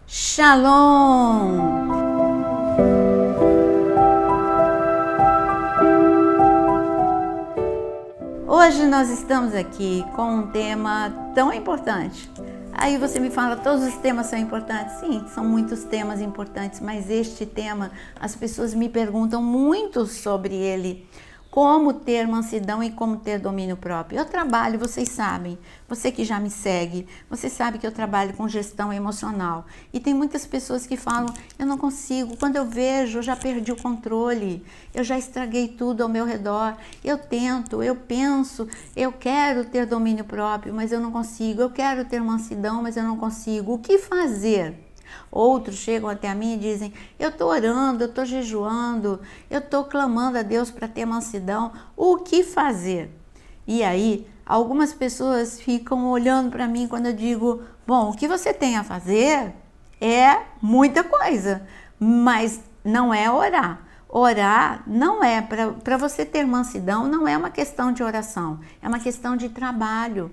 Shalom! Hoje nós estamos aqui com um tema tão importante. Aí você me fala, todos os temas são importantes? Sim, são muitos temas importantes, mas este tema, as pessoas me perguntam muito sobre ele. Como ter mansidão e como ter domínio próprio. Eu trabalho, vocês sabem, você que já me segue, você sabe que eu trabalho com gestão emocional. E tem muitas pessoas que falam, eu não consigo, quando eu vejo, eu já perdi o controle, eu já estraguei tudo ao meu redor. Eu tento, eu penso, eu quero ter domínio próprio, mas eu não consigo. Eu quero ter mansidão, mas eu não consigo. O que fazer? Outros chegam até a mim e dizem, eu estou orando, eu estou jejuando, eu estou clamando a Deus para ter mansidão, o que fazer? E aí, algumas pessoas ficam olhando para mim quando eu digo, bom, o que você tem a fazer é muita coisa, mas não é orar. Orar não é, para você ter mansidão, não é uma questão de oração, é uma questão de trabalho.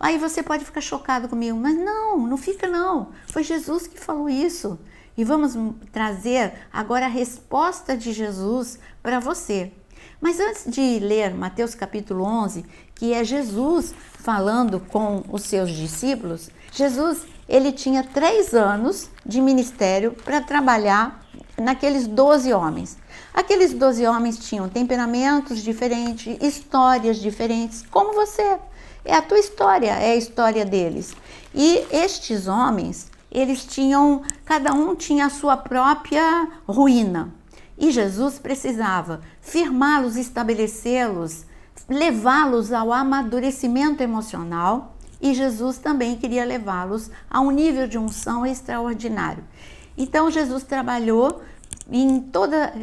Aí você pode ficar chocado comigo, mas não fica não. Foi Jesus que falou isso. E vamos trazer agora a resposta de Jesus para você. Mas antes de ler Mateus capítulo 11, que é Jesus falando com os seus discípulos, Jesus, ele tinha 3 anos de ministério para trabalhar naqueles 12 homens. Aqueles 12 homens tinham temperamentos diferentes, histórias diferentes, como você. É a tua história, é a história deles. E estes homens, eles tinham, cada um tinha a sua própria ruína. E Jesus precisava firmá-los, estabelecê-los, levá-los ao amadurecimento emocional. E Jesus também queria levá-los a um nível de unção extraordinário. Então Jesus trabalhou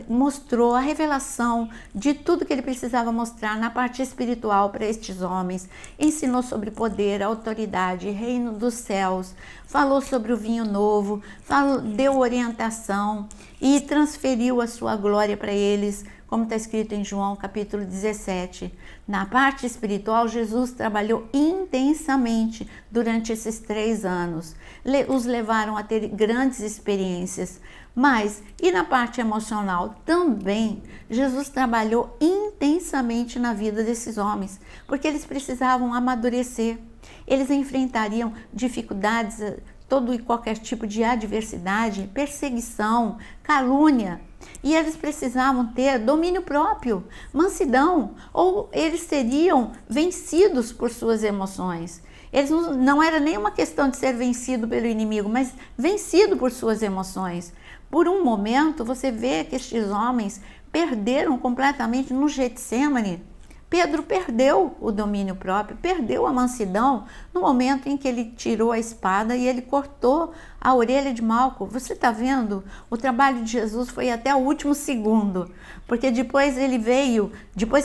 mostrou a revelação de tudo que ele precisava mostrar na parte espiritual para estes homens, ensinou sobre poder, autoridade, reino dos céus, falou sobre o vinho novo, deu orientação e transferiu a sua glória para eles, como está escrito em João capítulo 17. Na parte espiritual, Jesus trabalhou intensamente durante esses 3 anos, os levaram a ter grandes experiências. Mas, e na parte emocional também, Jesus trabalhou intensamente na vida desses homens, porque eles precisavam amadurecer, eles enfrentariam dificuldades, todo e qualquer tipo de adversidade, perseguição, calúnia, e eles precisavam ter domínio próprio, mansidão, ou eles seriam vencidos por suas emoções. Eles não era nem uma questão de ser vencido pelo inimigo, mas vencido por suas emoções. Por um momento, você vê que estes homens perderam completamente no Getsemane. Pedro perdeu o domínio próprio, perdeu a mansidão no momento em que ele tirou a espada e ele cortou a orelha de Malco. Você está vendo? O trabalho de Jesus foi até o último segundo, porque depois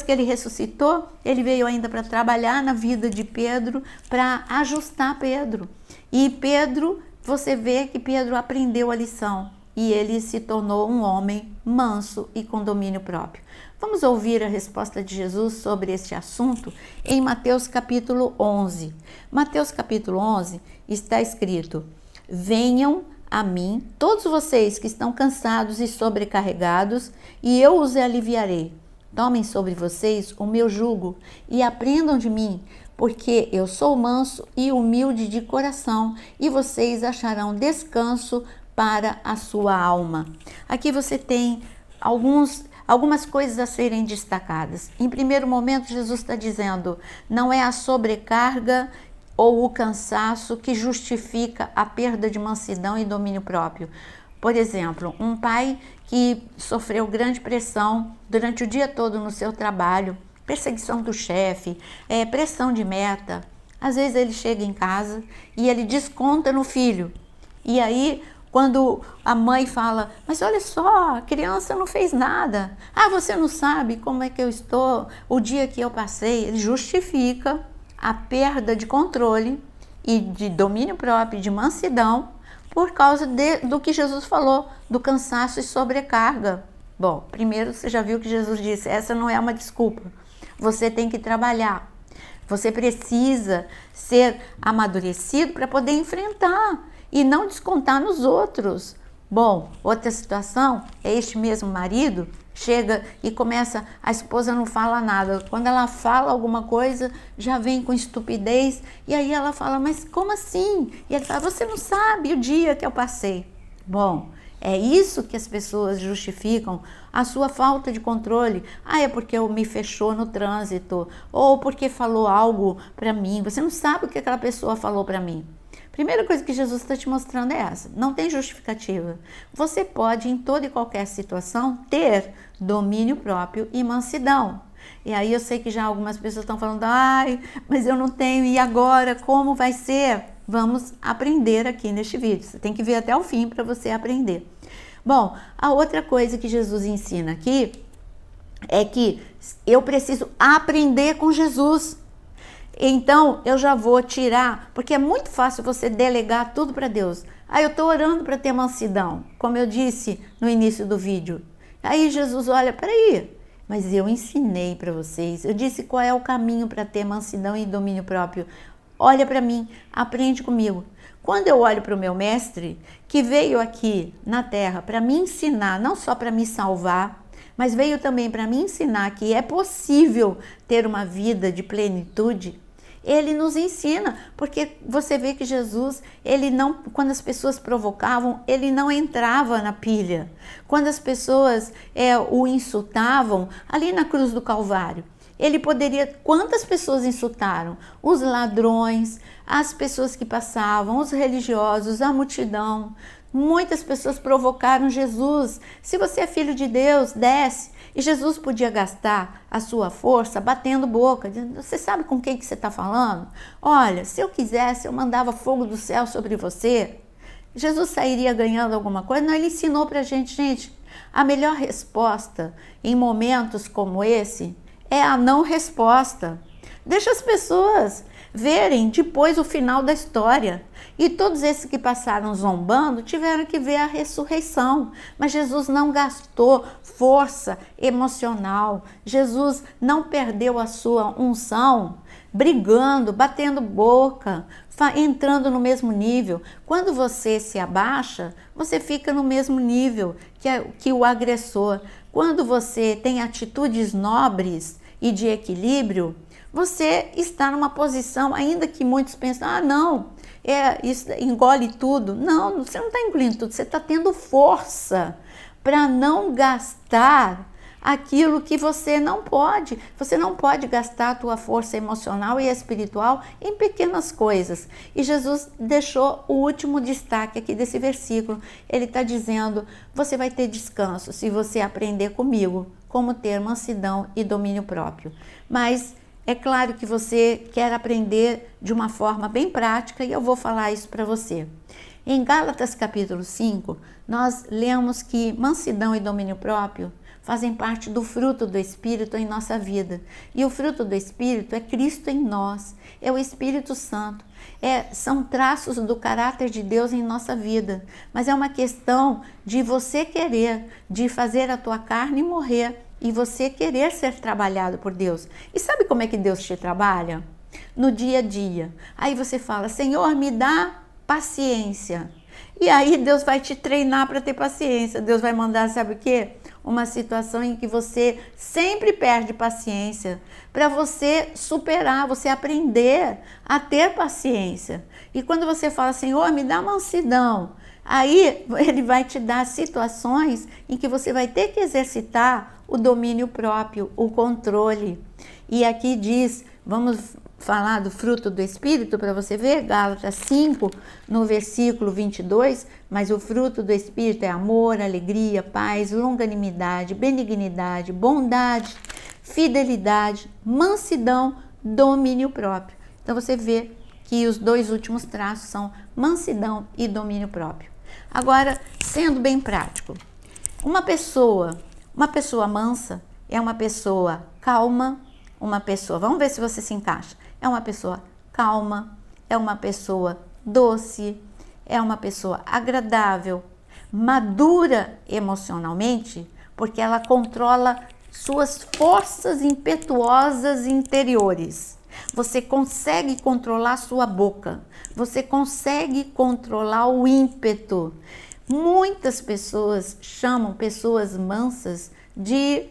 que ele ressuscitou, ele veio ainda para trabalhar na vida de Pedro, para ajustar Pedro. E Pedro, você vê que Pedro aprendeu a lição. E ele se tornou um homem manso e com domínio próprio. Vamos ouvir a resposta de Jesus sobre este assunto em Mateus capítulo 11. Mateus capítulo 11 está escrito: venham a mim todos vocês que estão cansados e sobrecarregados, e eu os aliviarei. Tomem sobre vocês o meu jugo e aprendam de mim, porque eu sou manso e humilde de coração, e vocês acharão descanso para a sua alma. Aqui você tem algumas coisas a serem destacadas. Em primeiro momento, Jesus está dizendo, não é a sobrecarga ou o cansaço que justifica a perda de mansidão e domínio próprio. Por exemplo, um pai que sofreu grande pressão durante o dia todo no seu trabalho, perseguição do chefe, pressão de meta. Às vezes ele chega em casa e ele desconta no filho. E aí, quando a mãe fala, mas olha só, a criança não fez nada. Ah, você não sabe como é que eu estou, o dia que eu passei. Ele justifica a perda de controle e de domínio próprio, de mansidão, por causa do que Jesus falou, do cansaço e sobrecarga. Bom, primeiro você já viu que Jesus disse, essa não é uma desculpa. Você tem que trabalhar. Você precisa ser amadurecido para poder enfrentar. e não descontar nos outros. Bom, outra situação é este mesmo marido chega e começa, a esposa não fala nada. Quando ela fala alguma coisa, já vem com estupidez. E aí ela fala, mas como assim? E ele fala, você não sabe o dia que eu passei. Bom, é isso que as pessoas justificam a sua falta de controle. Ah, é porque eu me fechou no trânsito, ou porque falou algo para mim. Você não sabe o que aquela pessoa falou para mim. Primeira coisa que Jesus está te mostrando é essa, não tem justificativa. Você pode, em toda e qualquer situação, ter domínio próprio e mansidão. E aí eu sei que já algumas pessoas estão falando, ai, mas eu não tenho, e agora, como vai ser? Vamos aprender aqui neste vídeo, você tem que ver até o fim para você aprender. Bom, a outra coisa que Jesus ensina aqui é que eu preciso aprender com Jesus. Então, eu já vou tirar, porque é muito fácil você delegar tudo para Deus. Ah, eu estou orando para ter mansidão, como eu disse no início do vídeo. Aí Jesus olha, peraí, mas eu ensinei para vocês, eu disse qual é o caminho para ter mansidão e domínio próprio. Olha para mim, aprende comigo. Quando eu olho para o meu mestre, que veio aqui na terra para me ensinar, não só para me salvar, mas veio também para me ensinar que é possível ter uma vida de plenitude, ele nos ensina, porque você vê que Jesus, ele não, quando as pessoas provocavam, ele não entrava na pilha. Quando as pessoas o insultavam, ali na cruz do Calvário, ele poderia, quantas pessoas insultaram? Os ladrões, as pessoas que passavam, os religiosos, a multidão. Muitas pessoas provocaram Jesus. Se você é filho de Deus, desce. E Jesus podia gastar a sua força batendo boca, dizendo, você sabe com quem que você está falando? Olha, se eu quisesse, eu mandava fogo do céu sobre você. Jesus sairia ganhando alguma coisa? Não, ele ensinou para a gente, a melhor resposta em momentos como esse é a não resposta. Deixa as pessoas verem depois o final da história. E todos esses que passaram zombando tiveram que ver a ressurreição. Mas Jesus não gastou força emocional. Jesus não perdeu a sua unção brigando, batendo boca, entrando no mesmo nível. Quando você se abaixa, você fica no mesmo nível que o agressor. Quando você tem atitudes nobres e de equilíbrio, você está numa posição, ainda que muitos pensam, ah, não, isso engole tudo. Não, você não está engolindo tudo, você está tendo força para não gastar aquilo que você não pode. Você não pode gastar a tua força emocional e espiritual em pequenas coisas. E Jesus deixou o último destaque aqui desse versículo. Ele está dizendo, você vai ter descanso se você aprender comigo como ter mansidão e domínio próprio. Mas é claro que você quer aprender de uma forma bem prática e eu vou falar isso para você. Em Gálatas capítulo 5, nós lemos que mansidão e domínio próprio fazem parte do fruto do Espírito em nossa vida. E o fruto do Espírito é Cristo em nós, é o Espírito Santo. São traços do caráter de Deus em nossa vida. Mas é uma questão de você querer, de fazer a tua carne morrer e você querer ser trabalhado por Deus. E sabe como é que Deus te trabalha? No dia a dia. Aí você fala, Senhor, me dá paciência. E aí Deus vai te treinar para ter paciência. Deus vai mandar, sabe o quê? Uma situação em que você sempre perde paciência, para você superar, você aprender a ter paciência. E quando você fala, Senhor, me dá mansidão, aí ele vai te dar situações em que você vai ter que exercitar o domínio próprio, o controle. E aqui diz, vamos falar do fruto do Espírito para você ver, Gálatas 5, no versículo 22, mas o fruto do Espírito é amor, alegria, paz, longanimidade, benignidade, bondade, fidelidade, mansidão, domínio próprio. Então você vê que os dois últimos traços são mansidão e domínio próprio. Agora, sendo bem prático, uma pessoa mansa é uma pessoa calma, uma pessoa, vamos ver se você se encaixa, é uma pessoa calma, é uma pessoa doce, é uma pessoa agradável, madura emocionalmente, porque ela controla suas forças impetuosas interiores. Você consegue controlar a sua boca, você consegue controlar o ímpeto. Muitas pessoas chamam pessoas mansas de...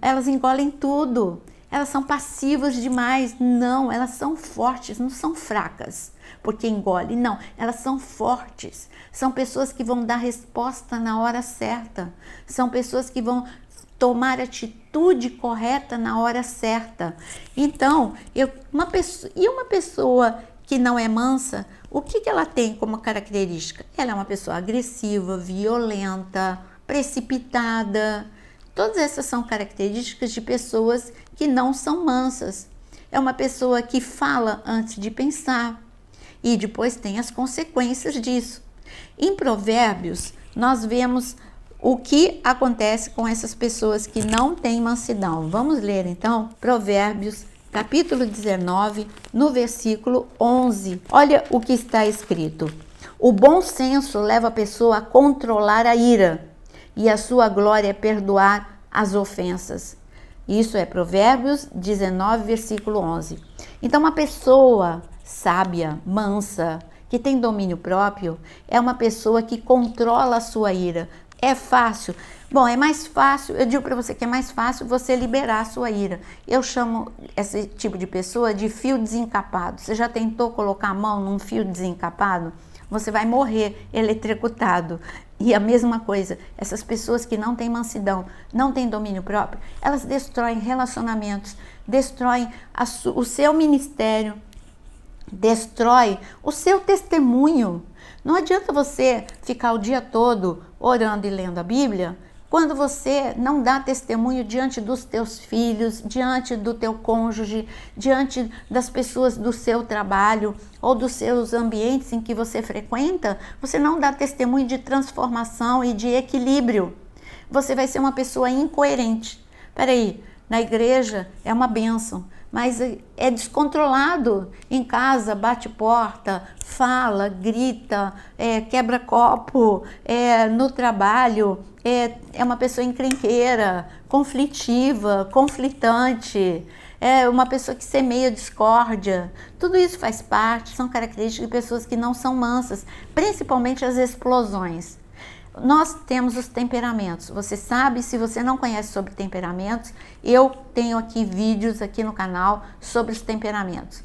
Elas engolem tudo, elas são passivas demais. Não, elas são fortes, não são fracas porque engole, não, elas são fortes. São pessoas que vão dar resposta na hora certa, são pessoas que vão tomar atitude correta na hora certa. Então, uma pessoa que não é mansa, o que ela tem como característica? Ela é uma pessoa agressiva, violenta, precipitada. Todas essas são características de pessoas que não são mansas. É uma pessoa que fala antes de pensar e depois tem as consequências disso. Em Provérbios, nós vemos o que acontece com essas pessoas que não têm mansidão. Vamos ler então Provérbios, capítulo 19, no versículo 11. Olha o que está escrito: o bom senso leva a pessoa a controlar a ira, e a sua glória é perdoar as ofensas. Isso é Provérbios 19, versículo 11. Então, uma pessoa sábia, mansa, que tem domínio próprio, é uma pessoa que controla a sua ira. É fácil? Bom, é mais fácil, eu digo para você que é mais fácil você liberar a sua ira. Eu chamo esse tipo de pessoa de fio desencapado. Você já tentou colocar a mão num fio desencapado? Você vai morrer eletrocutado. E a mesma coisa, essas pessoas que não têm mansidão, não têm domínio próprio, elas destroem relacionamentos, destroem o seu ministério, destrói o seu testemunho. Não adianta você ficar o dia todo orando e lendo a Bíblia quando você não dá testemunho diante dos teus filhos, diante do teu cônjuge, diante das pessoas do seu trabalho ou dos seus ambientes em que você frequenta. Você não dá testemunho de transformação e de equilíbrio. Você vai ser uma pessoa incoerente. Peraí, na igreja é uma bênção, mas é descontrolado. Em casa, bate porta, fala, grita, quebra copo, no trabalho, é uma pessoa encrenqueira, conflitiva, conflitante, é uma pessoa que semeia discórdia. Tudo isso faz parte, são características de pessoas que não são mansas, principalmente as explosões. Nós temos os temperamentos. Você sabe, se você não conhece sobre temperamentos, eu tenho aqui vídeos aqui no canal sobre os temperamentos.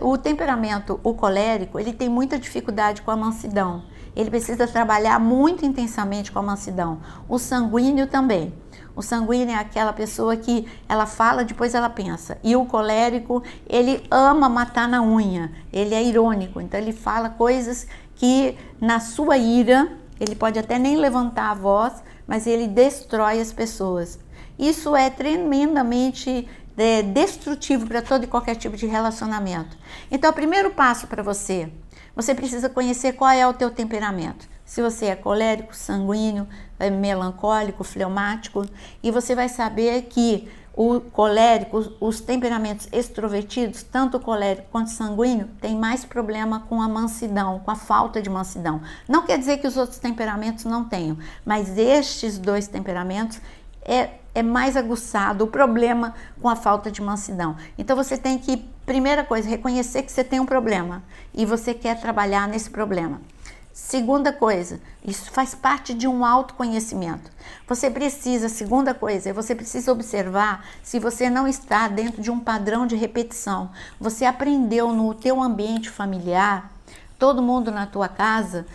O temperamento, o colérico, ele tem muita dificuldade com a mansidão. Ele precisa trabalhar muito intensamente com a mansidão. O sanguíneo também. O sanguíneo é aquela pessoa que ela fala, depois ela pensa. E o colérico, ele ama matar na unha. Ele é irônico, então ele fala coisas que na sua ira... Ele pode até nem levantar a voz, mas ele destrói as pessoas. Isso é tremendamente destrutivo para todo e qualquer tipo de relacionamento. Então, o primeiro passo para você precisa conhecer qual é o teu temperamento. Se você é colérico, sanguíneo, melancólico, fleumático, e você vai saber que o colérico, os temperamentos extrovertidos, tanto o colérico quanto o sanguíneo, tem mais problema com a mansidão, com a falta de mansidão. Não quer dizer que os outros temperamentos não tenham, mas estes dois temperamentos é mais aguçado o problema com a falta de mansidão. Então você tem que, primeira coisa, reconhecer que você tem um problema e você quer trabalhar nesse problema. Segunda coisa, isso faz parte de um autoconhecimento. Segunda coisa, você precisa observar se você não está dentro de um padrão de repetição. Você aprendeu no teu ambiente familiar, todo mundo na tua casa,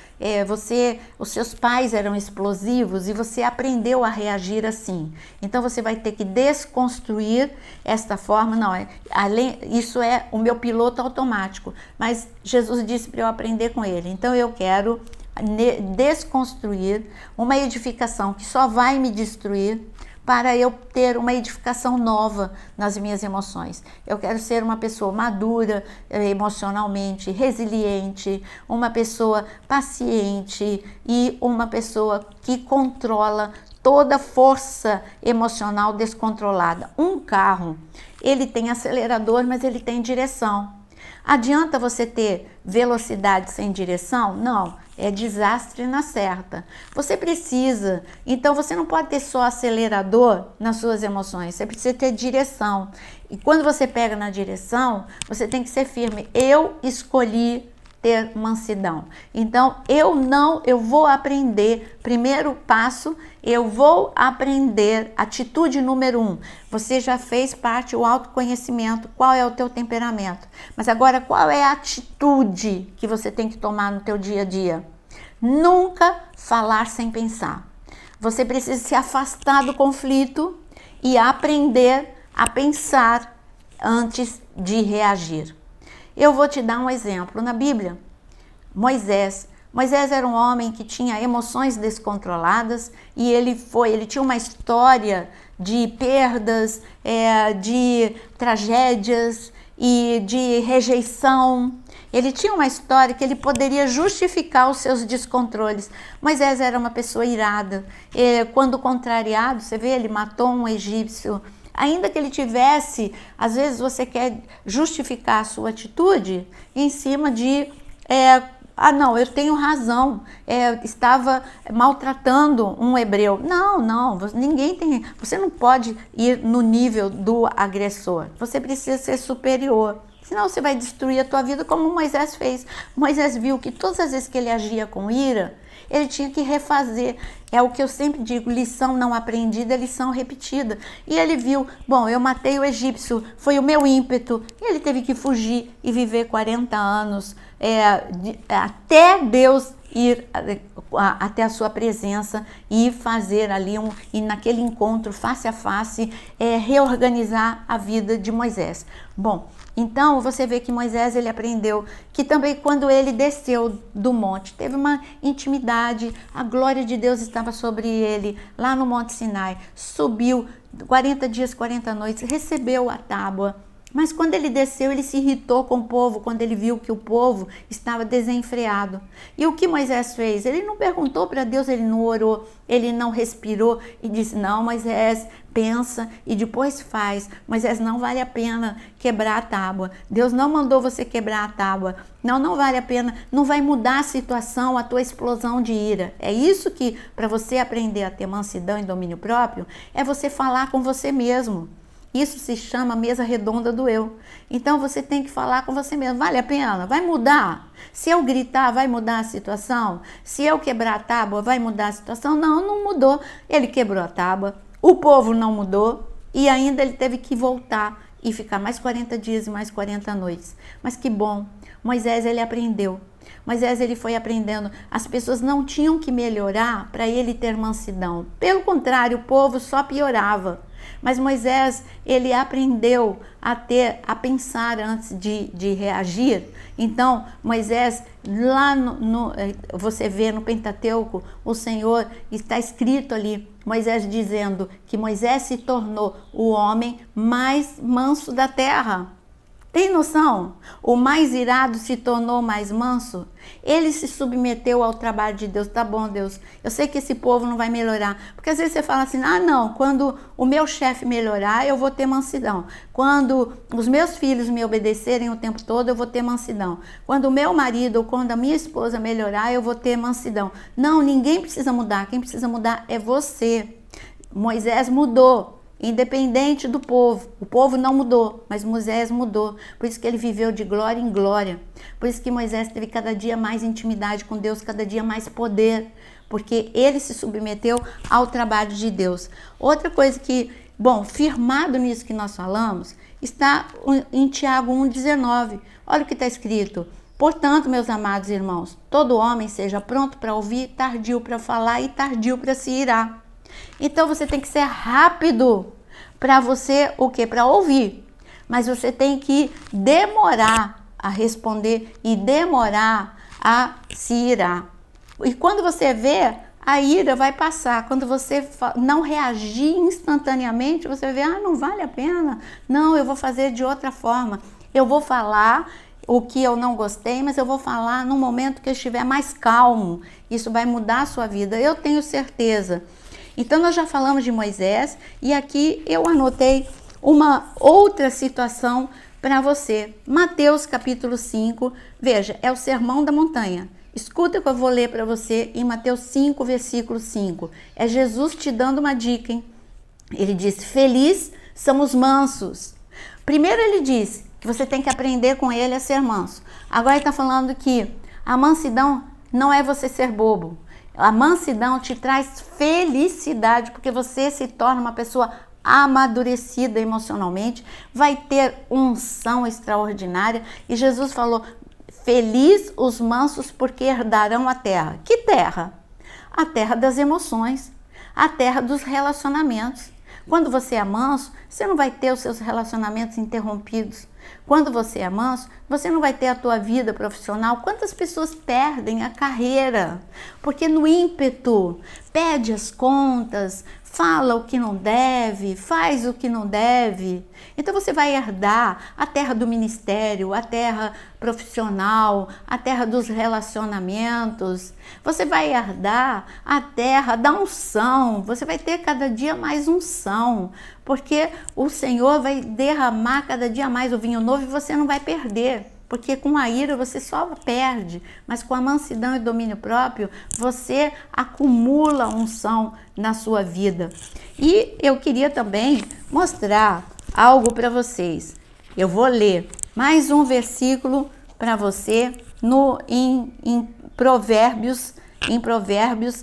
os seus pais eram explosivos e você aprendeu a reagir assim. Então você vai ter que desconstruir esta forma. Não, isso é o meu piloto automático, mas Jesus disse para eu aprender com ele. Então eu quero desconstruir uma edificação que só vai me destruir para eu ter uma edificação nova nas minhas emoções. Eu quero ser uma pessoa madura emocionalmente, resiliente, uma pessoa paciente e uma pessoa que controla toda força emocional descontrolada. Um carro, ele tem acelerador, mas ele tem direção. Adianta você ter velocidade sem direção? Não. é desastre na certa. Você precisa, então você não pode ter só acelerador nas suas emoções, você precisa ter direção. E quando você pega na direção, você tem que ser firme. Eu escolhi ter mansidão. Então, eu vou aprender, primeiro passo, eu vou aprender, atitude número 1. Você já fez parte do autoconhecimento, qual é o teu temperamento. Mas agora, qual é a atitude que você tem que tomar no teu dia a dia? Nunca falar sem pensar. Você precisa se afastar do conflito e aprender a pensar antes de reagir. Eu vou te dar um exemplo. Na Bíblia, Moisés era um homem que tinha emoções descontroladas e ele tinha uma história de perdas, de tragédias e de rejeição. Ele tinha uma história que ele poderia justificar os seus descontroles. Moisés era uma pessoa irada. Quando contrariado, você vê, ele matou um egípcio. Ainda que ele tivesse, às vezes você quer justificar a sua atitude em cima de, não, eu tenho razão, estava maltratando um hebreu. Não, você não pode ir no nível do agressor, você precisa ser superior. Senão você vai destruir a tua vida como Moisés fez. Moisés viu que todas as vezes que ele agia com ira, ele tinha que refazer. É o que eu sempre digo, lição não aprendida é lição repetida. E ele viu, bom, eu matei o egípcio, foi o meu ímpeto. E ele teve que fugir e viver 40 anos até Deus ir até a sua presença e fazer ali e naquele encontro face a face reorganizar a vida de Moisés. Bom, então você vê que Moisés ele aprendeu que também quando ele desceu do monte, teve uma intimidade, a glória de Deus estava sobre ele lá no Monte Sinai, subiu 40 dias, 40 noites, recebeu a tábua. Mas quando ele desceu, ele se irritou com o povo, quando ele viu que o povo estava desenfreado. E o que Moisés fez? Ele não perguntou para Deus, ele não orou, ele não respirou e disse, não, Moisés, pensa e depois faz. Moisés, não vale a pena quebrar a tábua. Deus não mandou você quebrar a tábua. Não vale a pena, não vai mudar a situação, a tua explosão de ira. É isso que, para você aprender a ter mansidão e domínio próprio, é você falar com você mesmo. Isso se chama mesa redonda do eu. Então você tem que falar com você mesmo. Vale a pena? Vai mudar? Se eu gritar, vai mudar a situação? Se eu quebrar a tábua, vai mudar a situação? Não mudou. Ele quebrou a tábua, o povo não mudou e ainda ele teve que voltar e ficar mais 40 dias e mais 40 noites. Mas que bom, Moisés ele aprendeu. Moisés ele foi aprendendo, as pessoas não tinham que melhorar para ele ter mansidão. Pelo contrário, o povo só piorava. Mas Moisés, ele aprendeu a pensar antes de reagir. Então, Moisés, lá você vê no Pentateuco, o Senhor está escrito ali, Moisés dizendo que Moisés se tornou o homem mais manso da terra. Tem noção? O mais irado se tornou mais manso. Ele se submeteu ao trabalho de Deus. Tá bom, Deus, eu sei que esse povo não vai melhorar. Porque às vezes você fala assim, não, quando o meu chefe melhorar, eu vou ter mansidão. Quando os meus filhos me obedecerem o tempo todo, eu vou ter mansidão. Quando o meu marido ou quando a minha esposa melhorar, eu vou ter mansidão. Não, ninguém precisa mudar. Quem precisa mudar é você. Moisés mudou. Independente do povo, o povo não mudou, mas Moisés mudou, por isso que ele viveu de glória em glória, por isso que Moisés teve cada dia mais intimidade com Deus, cada dia mais poder, porque ele se submeteu ao trabalho de Deus. Outra coisa que, firmado nisso que nós falamos, está em Tiago 1,19, olha o que está escrito, portanto, meus amados irmãos, todo homem seja pronto para ouvir, tardio para falar e tardio para se irar. Então você tem que ser rápido para você, o quê? Para ouvir. Mas você tem que demorar a responder e demorar a se irar. E quando você vê, a ira vai passar. Quando você não reagir instantaneamente, você vê, não vale a pena. Não, eu vou fazer de outra forma. Eu vou falar o que eu não gostei, mas eu vou falar no momento que eu estiver mais calmo. Isso vai mudar a sua vida, eu tenho certeza. Então, nós já falamos de Moisés e aqui eu anotei uma outra situação para você. Mateus capítulo 5, veja, é o Sermão da Montanha. Escuta o que eu vou ler para você em Mateus 5, versículo 5. É Jesus te dando uma dica, hein? Ele diz, feliz são os mansos. Primeiro ele diz que você tem que aprender com ele a ser manso. Agora ele está falando que a mansidão não é você ser bobo. A mansidão te traz felicidade, porque você se torna uma pessoa amadurecida emocionalmente, vai ter unção extraordinária. E Jesus falou, feliz os mansos porque herdarão a terra. Que terra? A terra das emoções, a terra dos relacionamentos. Quando você é manso, você não vai ter os seus relacionamentos interrompidos. Quando você é manso, você não vai ter a tua vida profissional. Quantas pessoas perdem a carreira? Porque no ímpeto, pede as contas, fala o que não deve, faz o que não deve. Então você vai herdar a terra do ministério, a terra profissional, a terra dos relacionamentos. Você vai herdar a terra da unção. Você vai ter cada dia mais unção, porque o Senhor vai derramar cada dia mais o vinho novo e você não vai perder. Porque com a ira você só perde, mas com a mansidão e domínio próprio, você acumula unção na sua vida. E eu queria também mostrar algo para vocês. Eu vou ler mais um versículo para você em Provérbios,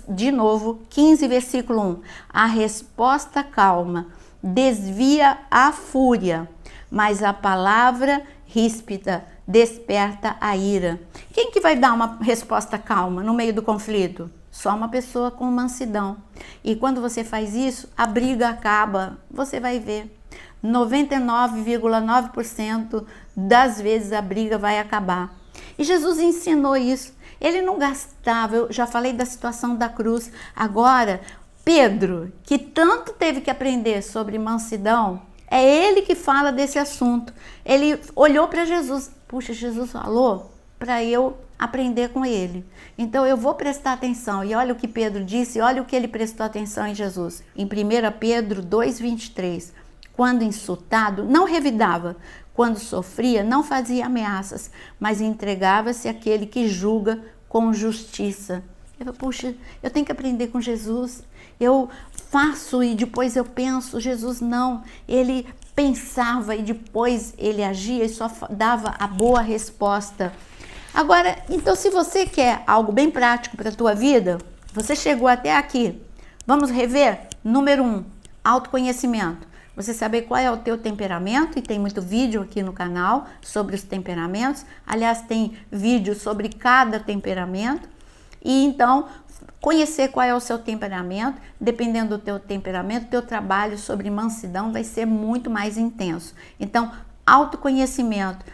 de novo, 15, versículo 1. A resposta calma desvia a fúria, mas a palavra ríspida desperta a ira. Quem que vai dar uma resposta calma no meio do conflito? Só uma pessoa com mansidão. E quando você faz isso, a briga acaba. Você vai ver. 99,9% das vezes a briga vai acabar. E Jesus ensinou isso. Ele não gastava, eu já falei da situação da cruz. Agora, Pedro, que tanto teve que aprender sobre mansidão, é ele que fala desse assunto. Ele olhou para Jesus. Puxa, Jesus falou para eu aprender com ele. Então eu vou prestar atenção. E olha o que Pedro disse, olha o que ele prestou atenção em Jesus. Em 1 Pedro 2,23. Quando insultado, não revidava. Quando sofria, não fazia ameaças, mas entregava-se àquele que julga com justiça. Eu falo, puxa, eu tenho que aprender com Jesus. Eu faço e depois eu penso. Jesus não, ele pensava e depois ele agia e só dava a boa resposta. Agora, então se você quer algo bem prático para a tua vida, você chegou até aqui. Vamos rever? Número 1, autoconhecimento. Você saber qual é o teu temperamento, e tem muito vídeo aqui no canal sobre os temperamentos. Aliás, tem vídeo sobre cada temperamento. E então, conhecer qual é o seu temperamento, dependendo do teu temperamento, teu trabalho sobre mansidão vai ser muito mais intenso. Então, autoconhecimento,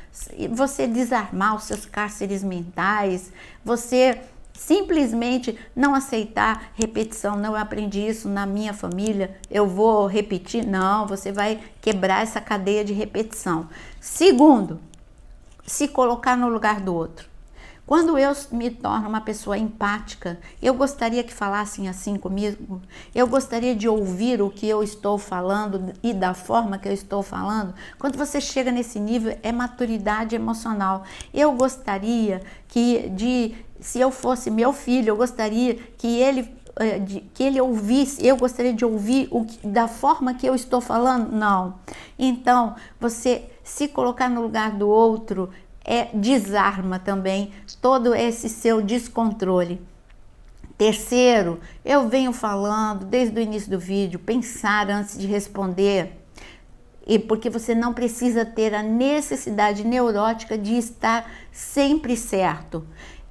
você desarmar os seus cárceres mentais, você simplesmente não aceitar repetição. Não, eu aprendi isso na minha família, eu vou repetir. Não, você vai quebrar essa cadeia de repetição. Segundo, se colocar no lugar do outro. Quando eu me torno uma pessoa empática, eu gostaria que falassem assim comigo, eu gostaria de ouvir o que eu estou falando e da forma que eu estou falando. Quando você chega nesse nível, é maturidade emocional. Eu gostaria se eu fosse meu filho, eu gostaria que ele ouvisse, eu gostaria de ouvir da forma que eu estou falando. Não. Então, você se colocar no lugar do outro, desarma também todo esse seu descontrole. Terceiro, eu venho falando desde o início do vídeo, pensar antes de responder, e porque você não precisa ter a necessidade neurótica de estar sempre certo.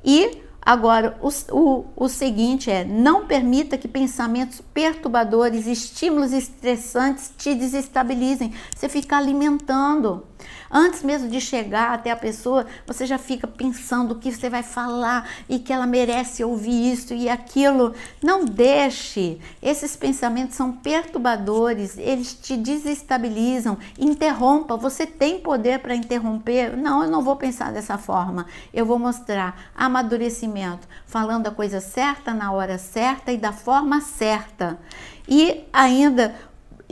E agora, o seguinte não permita que pensamentos perturbadores, estímulos estressantes te desestabilizem. Você fica alimentando. Antes mesmo de chegar até a pessoa, você já fica pensando o que você vai falar e que ela merece ouvir isso e aquilo. Não deixe. Esses pensamentos são perturbadores, eles te desestabilizam. Interrompa. Você tem poder para interromper? Não, eu não vou pensar dessa forma. Eu vou mostrar amadurecimento, falando a coisa certa na hora certa e da forma certa. E ainda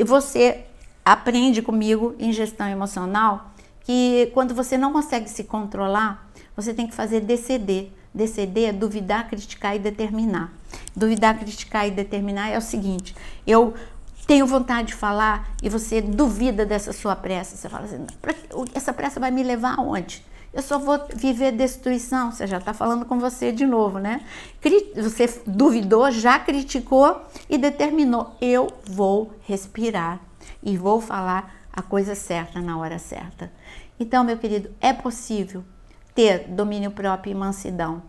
você aprende comigo em gestão emocional que quando você não consegue se controlar, você tem que fazer DCD, DCD é duvidar, criticar e determinar. Duvidar, criticar e determinar é o seguinte: eu tenho vontade de falar e você duvida dessa sua pressa. Você fala assim, essa pressa vai me levar aonde? Eu só vou viver destruição. Você já está falando com você de novo, né? Você duvidou, já criticou e determinou. Eu vou respirar e vou falar a coisa certa na hora certa. Então, meu querido, é possível ter domínio próprio e mansidão.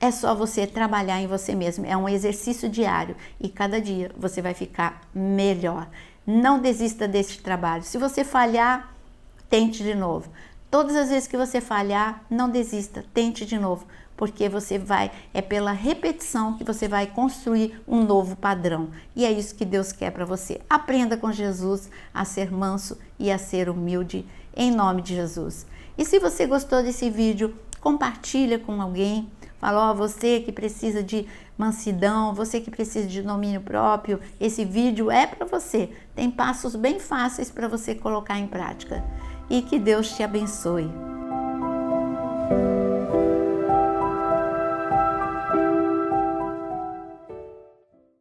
É só você trabalhar em você mesmo. É um exercício diário e cada dia você vai ficar melhor. Não desista desse trabalho. Se você falhar, tente de novo. Todas as vezes que você falhar, não desista, tente de novo, porque é pela repetição que você vai construir um novo padrão. E é isso que Deus quer para você. Aprenda com Jesus a ser manso e a ser humilde, em nome de Jesus. E se você gostou desse vídeo, compartilha com alguém. Fala, você que precisa de mansidão, você que precisa de domínio próprio, esse vídeo é para você. Tem passos bem fáceis para você colocar em prática. E que Deus te abençoe.